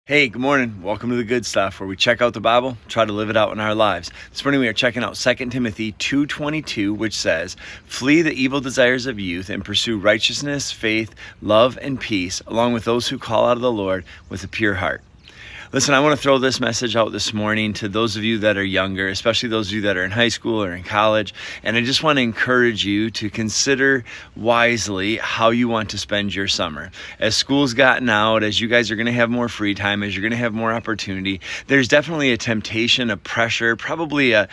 Hey, good morning. Welcome to the good stuff where we check out the Bible, try to live it out in our lives. This morning we are checking out 2 Timothy 2:22, which says, "Flee the evil desires of youth and pursue righteousness, faith, love, and peace, along with those who call out of the Lord with a pure heart." Listen, I want to throw this message out this morning to those of you that are younger, especially those of you that are in high school or in college. And I just want to encourage you to consider wisely how you want to spend your summer. As school's gotten out, as you guys are going to have more free time, as you're going to have more opportunity, there's definitely a temptation, a pressure, probably a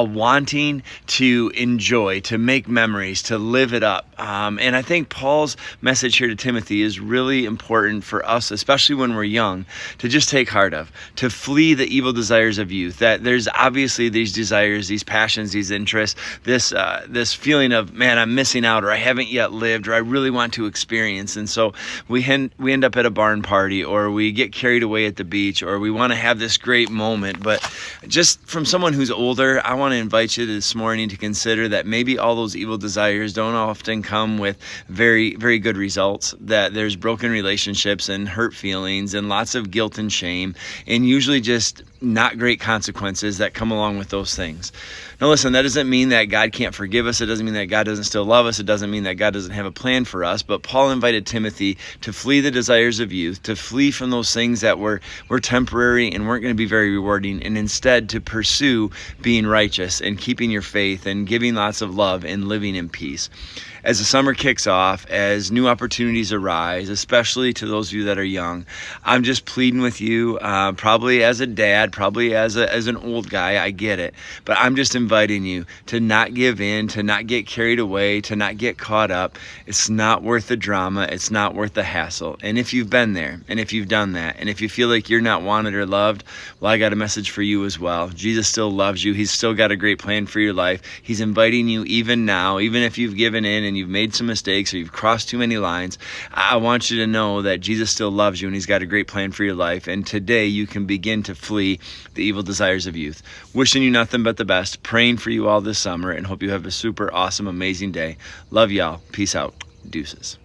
wanting to enjoy, to make memories, to live it up. And I think Paul's message here to Timothy is really important for us, especially when we're young, to just take heart of, to flee the evil desires of youth. That there's obviously these desires, these passions, these interests, this feeling of, man, I'm missing out, or I haven't yet lived, or I really want to experience. And so we end up at a barn party, or we get carried away at the beach, or we want to have this great moment. But just from someone who's older, I want to invite you this morning to consider that maybe all those evil desires don't often come with very, very good results, that there's broken relationships and hurt feelings and lots of guilt and shame, and usually just not great consequences that come along with those things. Now listen, that doesn't mean that God can't forgive us. It doesn't mean that God doesn't still love us. It doesn't mean that God doesn't have a plan for us. But Paul invited Timothy to flee the desires of youth, to flee from those things that were temporary and weren't going to be very rewarding, and instead to pursue being righteous and keeping your faith and giving lots of love and living in peace. As the summer kicks off, as new opportunities arise, especially to those of you that are young, I'm just pleading with you, probably as a dad, probably as an old guy, I get it, but I'm just inviting you to not give in, to not get carried away, to not get caught up. It's not worth the drama. It's not worth the hassle. And if you've been there, and if you've done that, and if you feel like you're not wanted or loved, well, I got a message for you as well. Jesus still loves you. He's still got a great plan for your life. He's inviting you even now, even if you've given in and you've made some mistakes or you've crossed too many lines. I want you to know that Jesus still loves you and he's got a great plan for your life. And today you can begin to flee the evil desires of youth. Wishing you nothing but the best, praying for you all this summer, and hope you have a super awesome, amazing day. Love y'all. Peace out. Deuces.